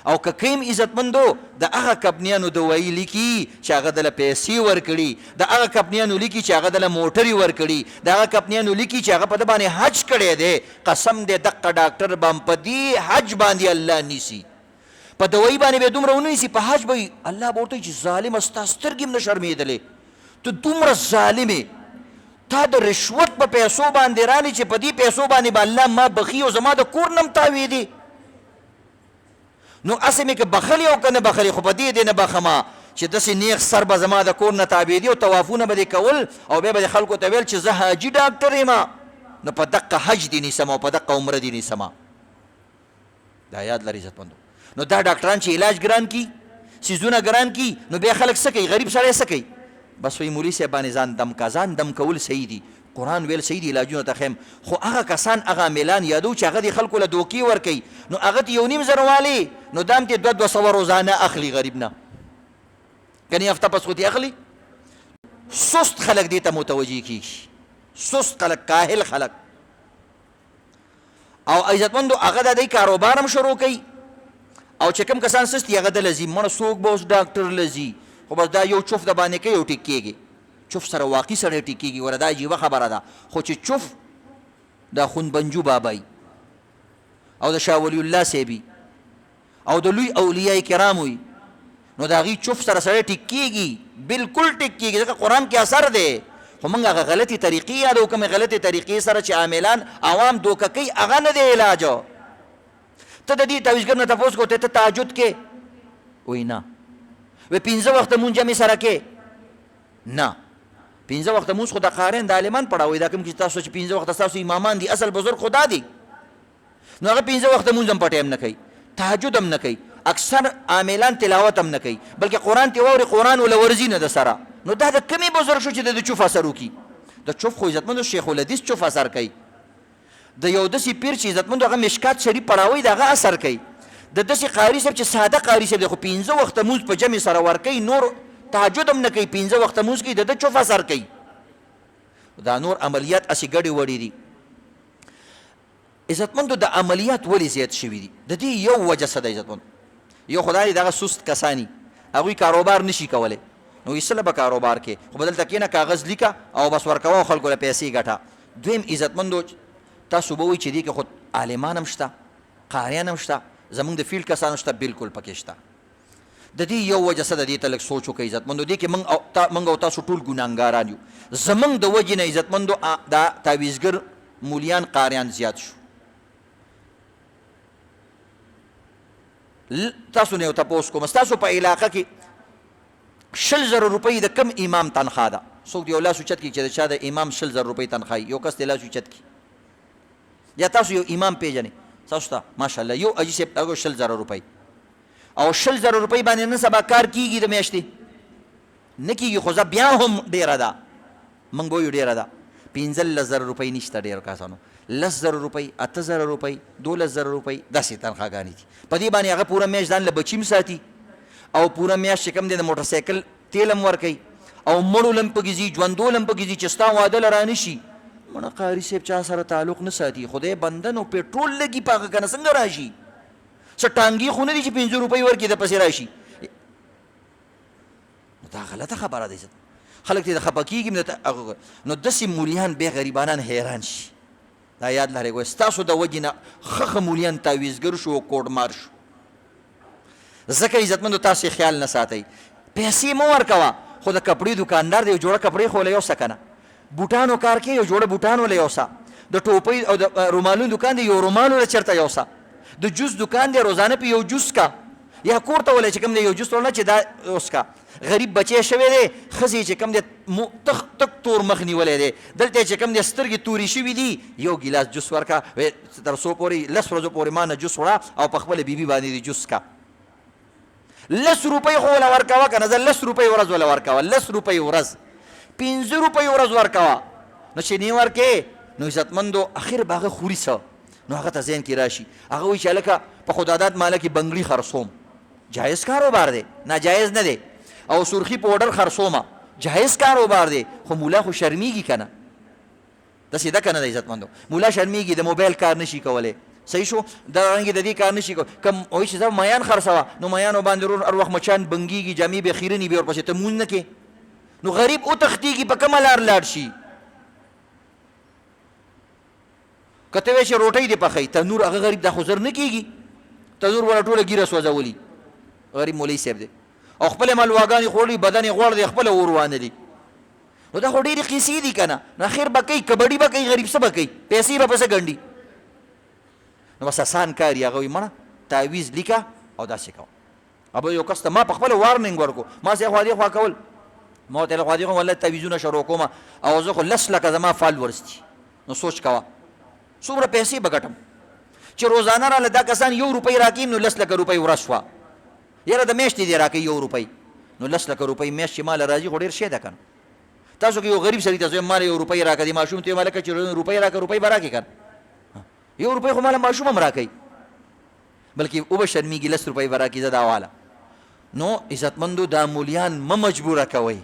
او که کیم عزتمندو د هغه کمپنیانو دوايي لیکي چې هغه دله پیسې ورکړي، د هغه کمپنیانو لیکي چې هغه دله موټرې ورکړي، د هغه کمپنیانو لیکي چې هغه په ده باندې حج کړی دی، قسم دی دقه ډاکټر به هم په دې حج باندې الله نیسي، په دوايي باندې به دومره ونه نیسي، په حج به الله به ورته وایي چې ظالمه ستا سترګې هم نه شرمېدلې، ته دومره ظالمې، تا د رشوت په پیسو باندې رالې چې په دې پیسو باندې به الله ما بخي او زما د کور نه م تاوېدې. نو هسې مې که بخلې او که نه بخلې، خو په دې دې نه بخمه چې داسې نیغ سر به زما د کور نه تابېدي او طوافونه به دې کول او بیا به دې خلکو ته ویل چې زه حاجي ډاکټر یم، نو په دقه حج دې نیسم او په دقه عمره دې نیسم. دا یاد لري عزتمندو. نو دا ډاکټران چې علاج ګران کي، څیزونه ګران کي، نو بیا خلک څه کوي؟ غریب سړی څه کوي؟ بس وایي مولي صاحب باندې ځان دم کا، ځان دم کول صحیح دي، قرآن ویل صحیح دي علاجونه ته خیم، خو هغه کسان هغه عاملان یادو چې هغه دې خلکو له دوکې ورکوي، نو هغه ته 1,500 والي، نو دا هم ته 200 روزانه اخلي غریب نه، کنی هفته پس خو دې اخلي. سست خلک دې ته متوجه کېږي، سست خلک، کاهل خلک. او عزتمندو هغه د دې کاروبار هم شروع کوي، او چې کوم کسان سست دي هغه دله ځي، مړه څوک به اوس ډاکټر له ځي، خو بس دا یو چوف د باندې کوي او ټیک کېږي. چف سره واقعي سړی ټیکېږي. ګوره دا عجیبه خبره ده، خو چې چف د خونبنجو بابای او د شاه ولی الله صاحبي او د لوی اولیاء کرام وي، نو د هغې چف سره سړی ټیک کېږي، بلکل ټیک کېږي، ځکه قرآن کې اثر دی. خو موږ هغه غلطې طریقې یادو، کومې غلطې طریقې سره چې عاملان عوام دوکه کوي، هغه نه دی علاج. ته د دې تعویذګر نه تپوس کو ته تهجد کې وایي نه، وایي 15 وخته مونځ جمع سره کې نه. 15 وخته مونځ خو د قاریان د عالمان پړاوي، دا کوم چې تاسو چې 15 وخته ستاسو امامان دي، اصل بزرګ خدا دي، نو هغه 15 وخته مونځ هم په ټایم نه کوي، تهجد هم نه کوي، اکثر عاملان تلاوت هم نه کوي، بلکې قرآن ته واوري، قرآن وله ورځي نه د سره. نو دا د کومې بزرګ شو چې د چوف اثر وکړي؟ د چوف خو عزتمندو شیخ الحدیث چوف اثر کوي، د یو داسې پیر چې عزتمندو هغه مشکات شریف پړاوی د هغه اثر کوي، د داسې قاري صاحب چې ساده قاري صاحب دی خو 15 وخته مونځ په جمع سره ورکوي، نور تهجد هم نه کوي، 15 وخته مونځ کوي، د چوف اثر کوي. دا نور عملیات اسې ګډې وړې دي. عزتمندو د عملیات ولې زیات شوي دي؟ د دې یو وجه څه ده عزتمندو؟ یو خدای دغه سست کسانی هغوی کاروبار نشي کولی، نو ایسله به کاروبار کې، خو بدلته کېنه کاغذ لیکه او بس ورکوه خلکو له پیسې ګټه. دویم عزتمندو تاسو به وایي چې دې کې خو عالمان هم شته، قاریان هم شته، زمونږ د فیلډ کسانو شته، بلکل پکې شته. د دې یو وجه څه ده؟ دې ته لږ سوچ وکړئ عزتمندو. دې کې موږ او تاسو ټول ګناهګاران یو. زمونږ د وجې نه عزتمندو دا تعویذګر مولیان قاریان زیات شو. تاسو نه یو تپوس کوم، ستاسو په علاقه کې 100,000 روپۍ د کم امام تنخوا ده؟ څوک د یو لاس اوچت کړي چې د چا د امام 100,000 روپۍ تنخوا یو کس د لاس اوچت کړي؟ یا تاسو یو امام پیژنئ؟ تاسو ته ماشاءالله یو حاجي صاحب هغه 100,000 روپۍ، او 100,000 روپۍ باندې نن سبا کار کېږي د میاشتې؟ نه کېږي، خو بیا هم ډېره ده، موږ به وایو ډېره ده. 15,000 روپۍ نشته ډېر کسانو، 10,000 روپۍ، 8,000 روپۍ، 12,000 روپۍ، داسې تنخواګانې دي. په دې باندې هغه پوره میاشت ځان له بچي هم ساتي، او پوره میاشت چې کوم دی د موټر سایکل تیل هم ورکوي، او مړو هم پکې ځي، ژوندول هم پکې ځي چې ستا واده له رانه شي. مړه قاري صاحب چا سره تعلق نه ساتي، خدای بنده نو پېټرول لګي په هغه که نه څنګه راشي؟ څه ټانګي خو نه دي چې 15 روپۍ ورکړي د پسې راشي. نو دا غلطه خبره ده. خلک ته د خفه کېږي، نو داسې مولیان بیا غریبانان حیران شي. دا یاد لرئ، ګویا ستاسو د وجې نه ښه مولیان تعویذګر شو او کوډمار شو. ځکه عزتمندو تاسې خیال نه ساتئ، پیسې مه ورکوه، خو د کپړې دوکاندار دی یو جوړه کپړې خو له یوسه که نه، بوټانو کار کې یو جوړه بوټان وله یوسه، د ټوپۍ او د رومالونو دوکان دی یو رومال وله چېرته یوسه، د جوس دوکان دی روزانه پې یو جوس کا، یا کور ته ولی چې کوم دی یو جوس وړه چې دا اوس کا. غریب بچی شوی دی، ښځې چې کوم دی تک تور مخ نیولی دی، دلته چې کوم دی سترګې تورې شوي دي، یو ګیلاس جوس ورکه، تر څو پورې 10 ورځو پورې ما نه جوس وړه او په خپله بیبي باندې دې جوس کا. 10 روپۍ خو وله ورکوه که نه، زه 10 روپۍ ورځ وله ورکوه، 10 روپۍ ورځ، 15 روپۍ ورځ ورکوه. نو چې نه ورکې نو عزتمندو اخر به هغه خوري څه، نو هغه ته ذهن کې راشي، هغه وایي چې هلکه په خداداد ماله کې بنګړي خرڅوم، جایز کاروبار دی، ناجایز نه دی، او سرخی پوډر خرڅومه، جایز کاروبار دی، خو مولا خو شرمیږي که نه؟ داسې ده که نه د عزتمندو؟ مولا شرمیږي، د موبایل کار نشي کولی، صحیح شو؟ دارنګې د دې کار نشي کولی. کوم وایي چې زه میان خرڅوه، نو میانو باندې هر وخت مچان بنګېږي، جامې به خیرنې بیا ورپسې ته مونځ نه کې، نو غریب وتښتېږي، په کومه لار لاړ شي؟ که ته وایې چې روټۍ دې پخوي، تنور هغه غریب دا خو زر نه کېږي، تنور والا ټوله ګیره سوځولي، غریب مولوي صاحب دی، او خپل ملواګانې خوړلي، بدن یې غوړ دی، خپله اور وانلي. نو دا خو ډېرې قیسې دي که نه؟ نو اخر به کوي، کبډي به کوي، غریب څه به کوي؟ پیسې به پسې ګنډي. نو بس اسان کار یې، هغه وایي مړه تعویذ لیکه او داسې کوه. ابه یو کس ته ما په خپله وارننګ ورکو، ما سې خوا دې خوا کول، ما ورته خوا دې خوا والله تعویذونه شروع کومه، او زه خو 10 لکه زما فالورز دي. نو سوچ کوه څومره پیسې به ګټم چې روزانه راله دا کسان 1 روپۍ راکوي، نو 10 لکه روپۍ ورځ شوه. یاره د میاشتې دې راکوي 1 روپۍ، نو 10 لکه روپۍ میاشت چې ماله راځي خو ډېر شی ده که نه؟ تاسو کې یو غریب سړي ته ماله 1 روپۍ راکړه، دې ماشوم ته یې مالکه چې روپۍ راکړه، روپۍ به راکړې که نه؟ 1 روپۍ خو ماله ماشوم هم راکوي، بلکې او به شرمېږي 10 روپۍ به راکړي، زه دا واله. نو عزتمندو دا مولیان مه مجبوره کوئ.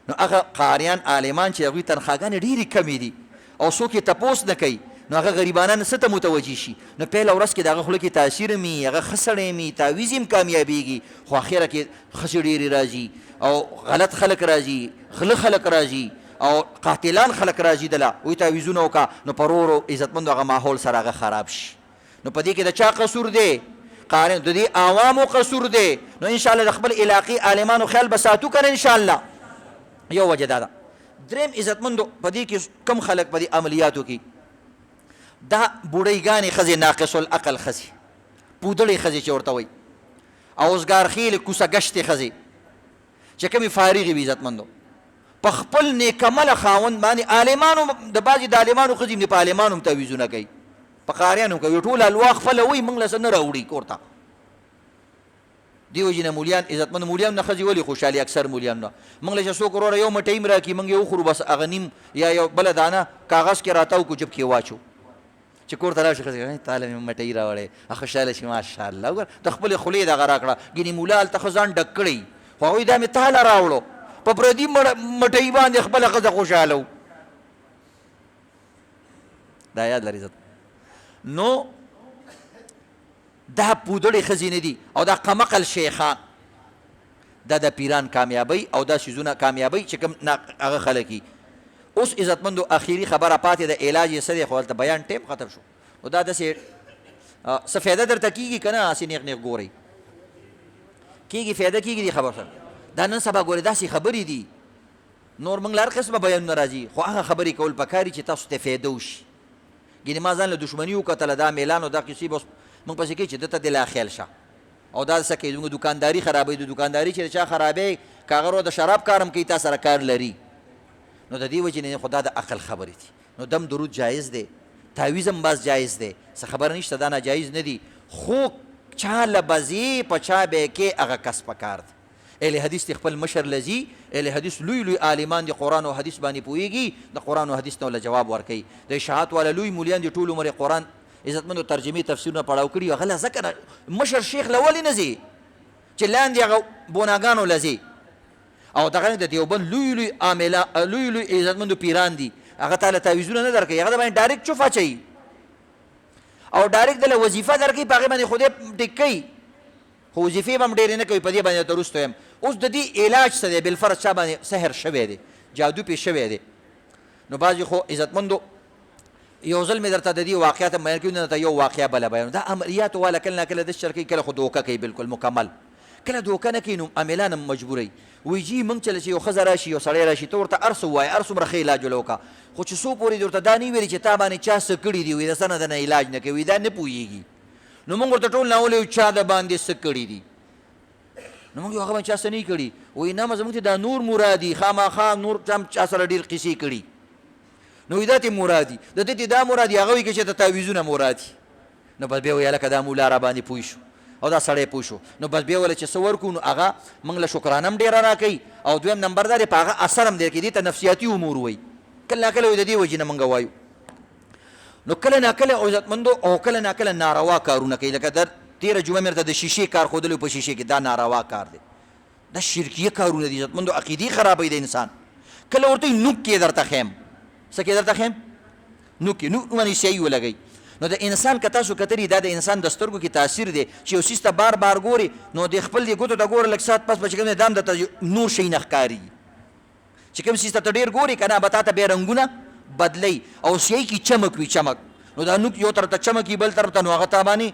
نو هغه قاریان عالمان چې هغوی تنخواګانې ډېرې کمې دي او څوک یې تپوس نه کوي، نو هغه غریبانان څه ته متوجه شي. نو پیله ورځ کې د هغه خوله کې تاثیر می، هغه ښه سړی می، تعویض هم کامیابېږي، خو اخره کې ښځې ډېرې راځي او غلط خلک راځي، غله خلک راځي او قاتلان خلک راځي دله وایي تعویضونه وکړه. نو په ورو ورو عزتمندو هغه ماحول سره هغه خراب شي. نو په دې کې د چا قصور دی؟ قارن د دې عوامو قصور دی. نو انشاءالله د خپل علاقې عالمانو خیال به ساتو که نه انشاءالله. یو وجه دا ده. دریم عزتمندو په دې کې کم خلک په دې عملیاتو کې دا بوډۍ ښځې ناقص العقل ښځې پودړې ښځې چې ورته وایي اوزګارخېلې کوسه ګشتې ښځې چې کومې فارغې وي عزتمندو په خپل نیکمله خاوند باندې عالمانو د بعضې د عالمانو ښځې هم په عالمانو هم تعویضونه کوي، په قاریانو هم کوي، ټول الوا خپله وایي موږ له څه نه راوړي کور ته. دې وجې نه مولیان عزتمند مولیان نه ښځې ولې خوشحالي اکثر مولیان نه موږ له چې څوک وروره یو مټۍ هم راکړي موږ یې وخورو بس هغه نیم یا یو بله دانه کاغذ کې راتاو کړو جب کې واچو چې کور ته راشي ښځې تاله مې مټۍ راوړې خوشحاله شي ماشاءالله وګوره د خپلې خولې دغه راکړه ګینې مولا هلته ښه ځان ډک کړی خو هغوی دا مې تاله راوړو په پردي مټۍ باندې خپله ښځه خوشحاله و. دا یاد لري عزت. نو دا پودړې ښځې نه دي او دا قمقل شیخان دا د پیران کامیابی او دا شیزونه کامیابی چې کوم هغه خلک وي. اوس عزتمندو اخیری خبره پاتې د علاج یې څه دی خو هلته بیان ټیم ختم شو. نو دا داسې څه فایده درته کېږي که نه هسې نیغ نیغ ګورئ کېږي فایده کېږي دې خبر سره. دا نن سبا ګورئ داسې خبرې دي نور موږ له هر قسمه بیانونه راځي خو هغه خبرې کول پکار دي چې تاسو ته فایده وشي. ګینې ما ځان له دښمني وکتله دا میلان او دا کیسې به اوس موږ پسې کوي چې ده ته دې لا خیال شه او دا څه کوي زموږ دوکانداري خرابوي. د دوکانداري چې د چا خرابوي که هغه د شراب کارم کوي تا سره کار لري. نو د دې وجې نه خو دا د عقل خبرې دي. نو دم درود جایز دی، تعویض هم بس جایز دی، څه خبره نشته دا ناجایز نه دي، خو چا له به ځې په چا به یې کې هغه کس پکار دی. اهل حدیث دی خپل مشر لذي، اهل حدیث لوی لوی عالمان دی قرآن او حدیث باندې پوهېږي، د قرآن او حدیث نه له جواب ورکوي. د اشاعت والا لوی مولیان دی ټول عمر قرآن عزتمندو ترجمې تفسیرونه پړاو کړي هغه له ځکه مشر شیخ له ولې نه ځي چې لاندې هغه بوناګانو له ځي او دغه د دیوبند لوی لوی عامله لوی لوی عزتمندو پیران دي هغه ته له تعویضونه نه درکوي، هغه د باندې ډایرکټ چوف اچوي او ډایرکټ دله وظیفه درکوي په هغې باندې خدای ټیک کوي خو وظیفې به هم ډېرې نه کوي. په دې باندې ته وروسته یم. اوس د دې علاج څه دی؟ بالفرض چا باندې سحر شوی دی، جادو پې شوی دی. نو بعضې خو عزتمندو یو ځل مې درته د دې واقعات هم بیان کړي نه درته یو واقعه بله بیانوم. دا عملیاتو والا کله نه کله داسې چل کوي کله خو دوکه کوي بالکل مکمل، کله دوکه نه کوي نو عاملان هم مجبوروي وایي جي موږ چې یو ښځه راشي یو سړی راشي ته ورته هر څه ووایه هر څومره ښه علاج ولې وکړه خو چې څو پورې دې ورته دا نه ویلي چې تا باندې چا څه کړي دي وایي د څه نه د نه علاج نه کوي دا نه پوهېږي. نو موږ ورته ټول ناولې چا د باندې څه کړي دي نو موږ هغه باندې چا څه نه کړي وایي نه زموږ ته دا نور مرادي خامخا نور چا سره ډېر قیسې کړي نو وایي دا ته مرادي د دې دا مرادي هغه وایي چې ته تعویضونه مرادي. نو بس بیا وایي هلکه دا مولا را باندې پوه شو او دا سړی پوه شو. نو بس بیا ویله چې څه ورکړو نو هغه موږ له شکرانه هم ډېره راکوي او دویم نمبر دا دی په هغه اثر هم دی کوي دې ته نفسیاتي امور وایي کله ناکله وایي د دې وجې نه موږ وایو. نو کله ناکله عزتمندو او کله ناکله ناروا کارونه کوي لکه در تېره جمعه مې درته د شیشې کار ښودلی په شیشې کې دا ناروا کار دی، دا شرکیه کارونه دي عزتمندو عقیدې خرابوي د انسان. کله ورته نوک کې درته خیم څه کې درته خیم نوک کې نوک باندې سیایي ولګوي. نو د انسان که تاسو کتلي دا د انسان د سترګو کې تاثیر دی چې یو څیز ته بار بار ګوري نو د خپل دې ګوتو ته ګوره لږ ساعت پس به چې کوم دی دا هم درته نور شی نه ښکاري چې کوم څیز ته ته ډېر ګورې که نه به تا ته بیا رنګونه بدلی او سیایي کې چمک وي چمک نو دا نوک یو طرف ته چمک وي بل طرف ته نو هغه تا باندې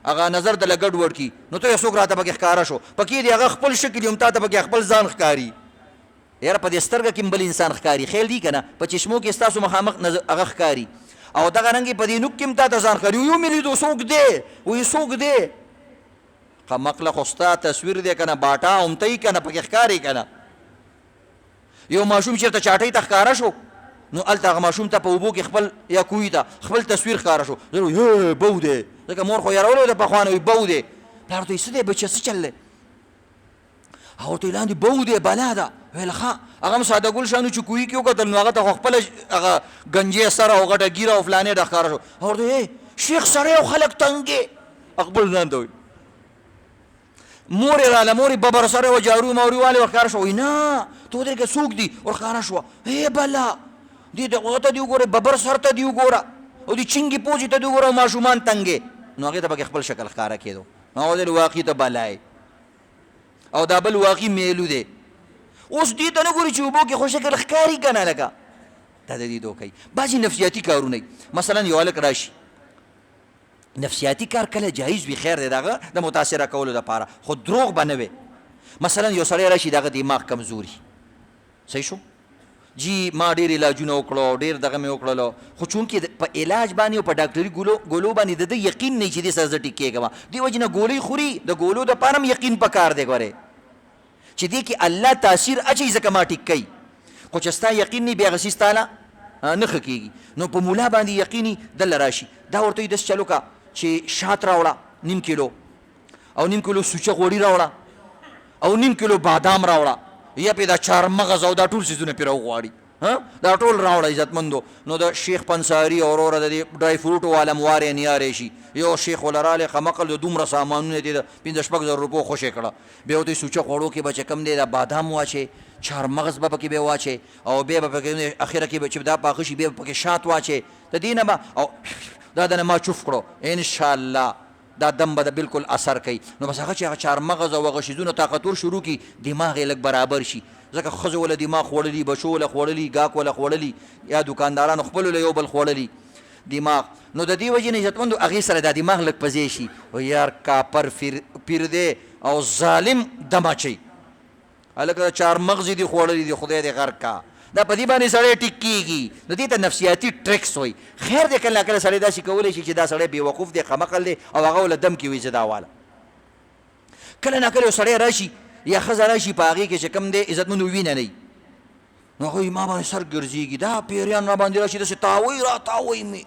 هغه نظر دله ګډ وډ کړي نو ته یې څوک راته پکې ښکاره شو پکې دی هغه خپل شکل یې هم تا ته پکې خپل ځان ښکاري. یاره په دې سترګه کې هم بل انسان ښکاري خیال دی که نه په چشمو کې ستاسو مخامخ هغه ښکاري او دغه رنګې په دې نوک کې هم تا ته ځان ښکاري یو مې لیدو څوک دی وایي څوک دی قمقله خو ستا تصویر دی که نه باټا همته که نه پکې ښکاري که نه. یو ماشوم چېرته چاټۍ ته ښکاره شو نو هلته هغه ماشوم ته په اوبو کې خپل یا کوهي ته خپل تصویر ښکاره شو زه بو دی ځکه مور خو یارولو ده پخوا نه وي بو دی پلار ورته وایي څه دی بچه څه چل دی هغه ورته وایي لاندې بو دی بلا ده ویل ښه هغه هم ساده ګل شانو چې کوهي کې وکتل نو هغه ته خو خپله هغه گنجې سره او غټه ګیره او فلانې ډه ښکاره شو هغه ورته وایي شیخ سړی او خلک تنګې خپل ځان ته وایي مور یې راله مور یې ببر سره و جارو موري والې ورښکاره شوه وایي نه ته ودرېږه څوک دي ورښکاره شوه ای بلا دې هغه ته دې وګوره ببر سر ته دې وګوره او دې چینګې پوجې ته دې وګوره ماشومان تنګې نو هغې ته پکې خپل شکل ښکاره کېدو هغه ویل واقعي ته بلای او دا بل واقعي میلو دی اوس دې ته نه ګوري چې اوبو کې خو شکل ښکاري که نه لکه دا د دې دوکه بعضې نفسیاتي کارونه مثلا یو هلک راشي نفسیاتي کار کله جایز وي خیر دی د هغه د متاثره کولو دپاره خو دروغ به نه وي مثلا یو سړی راشي د هغه دماغ کمزوري صحیح شو جی ما ډېر علاجونه وکړو ډېر دغه مې وکړلو خو چونکې په علاج باندې او په ډاکټري ګولو باندې د ده یقین نه چې دې سره زه ټیک کېږم دې وجې نه ګولۍ خوري د ګولو دپاره هم یقین پکار دی ګورې چې دې کې الله تاثیر اچوي ځکه ما ټیک کوي خو چې ستا یقین نه بیا هغه څیز تاله نه ښه کېږي نو په ملا باندې یقیني دله راشي دا ورته وایي داسې چلو که چې شات راوړه نیم کیلو او نیم کیلو سوچه غوړي راوړه او نیم کیلو بادام راوړه یا پې دا چارمغز او دا ټول څیزونه پې راوغواړي دا ټول راوړه عزتمندو نو د شیخ پنساري او وروره د دې ډرای فروټو والا موارې نیارې شي یو شیخ وله رالی خمقل د دومره سامانونه دي د 5-6 روپو خوشې کړه بیا ورته سوچه خوړو کې به چې کوم دی دا بادام واچې چارمغز به پکې بیا واچې او بیا به پکې اخره کې به چې دا پاخه شي بیا به پکې شات واچې د دې نه به او دا دنه ما چوف کړو انشاءالله دا دم به د بالکل اثر کوي نو بس هغه چې هغه چارمغز او هغه شیزونه طاقتور شروع کړي دماغ یې لږ برابر شي ځکه ښځو وله دماغ خوړلي بچو وله خوړلي ګاک وله خوړلي یا دکاندارانو خپلو له یو بل خوړلي دماغ نو د دې وجې نه عزتمندو هغې سره دا دماغ لږ پځې شي و یار کاپر پیر دی او ظالم دم اچوي هلکه چارمغز دي خوړلي دي خدای دې غرق کا دا په دې باندې سړی ټیک کېږي نو دې ته نفسیاتي ټریکس وایي خیر دی کله کله سړی داسې کولی شي چې دا سړی بېوقوف دی خمقل دی او هغه وله دم کې وي زه دا واله کله نه کله یو سړی راشي یا ښځه راشي په هغې کې چې کوم دی عزتمندو وینه نه وي نو هغوی ما باندې سر ګرځېږي دا پیریان را باندې راشي داسې تاوی را تاوی مې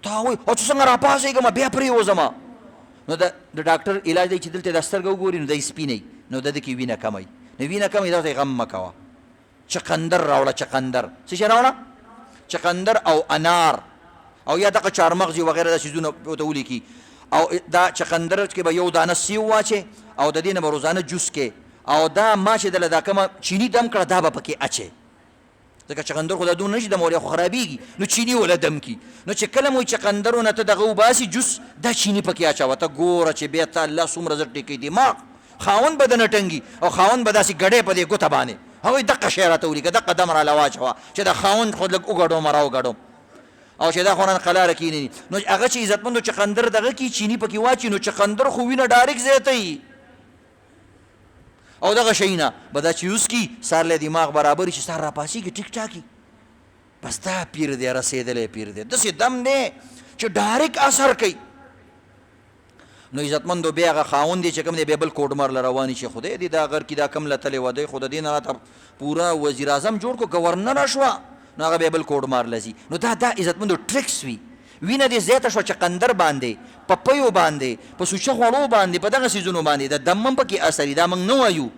تاوی او چې څنګه را پاڅېږم بیا پرېوځم نو د ډاکټر علاج دی چې دلته دا سترګه وګوري نو دی سپینی نو د ده کې وینه کمی نو وینه کمی دا ته غم مه کوه چقندر راوړه چقندر څه شی راوړه چقندر او انار او یا دغه چارمغز وغیره دا څیزونه ورته ولیکي او دا چقندر کې به یو دانه سیو واچې او د دې نه به روزانه جوس کې او دا ما چې دله دا کومه چیني دم کړه دا به پکې اچې ځکه چقندر خو دا دونه نه شي دمولی خو خرابېږي نو چیني وله دم کي نو چې کله مو چقندرو نه ته دغه وباسي جوس دا چیني پکې اچوه ته ګوره چې بیا ته الله څومره زر ټیکوي دماغ خاوند به دنه ټنګي او خاوند به داسې ګډې په دې ګوته باندې هغوی دقه شی راته ولیکه دقه دم راله واچوه چې د خاوند خو لږ وګډوم راوګډوم او چې دا خو نن قلاره کینی نو هغه چې عزتمندو چقندر دغه کې چیني پکې واچي نو چقندر خو وینه ډایرکټ زیاتوي او دغه شی نه به دا چې یوز کي سار له دماغ برابر شي سار راپاسېږي ټیک ټاکي بس دا پیر دی رسېدلی پیر دی داسې دم دی چې ډایرکټ اثر کوي نو عزتمندو بیا هغه خاوند دی چې کوم دی بیا بل کوډمر له روانې شي خدای دې دا غر کې دا کم لتلی و دی خو د دې نه راته پوره وزیر اعظم جوړ کړو ګورنره شوه نو هغه بیا بل کوډمار لځي نو دا عزتمندو ټریکس وي وینه دې زیاته شوه چقندر باندې په پیو باندې په سوچه خوړو باندې په دغه څیزونو باندې د دم هم پکې اثر دا موږ نه وایو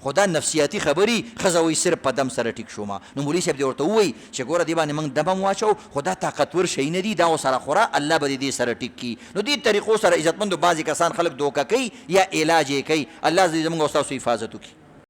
خو دا نفسیاتي خبرې ښځه وایي صرف په دم سره ټیک شومه نو مولوي صاحب دې ورته ووایي چې ګوره دې باندې موږ دم هم واچو خو دا طاقتور شی نه دي دا ورسره خوره الله به دې سره ټیک کي نو دې طریقو سره عزتمندو بعضې کسان خلک دوکه کوي یا علاج یې کوي الله دې زموږ او ستاسو حفاظت وکړي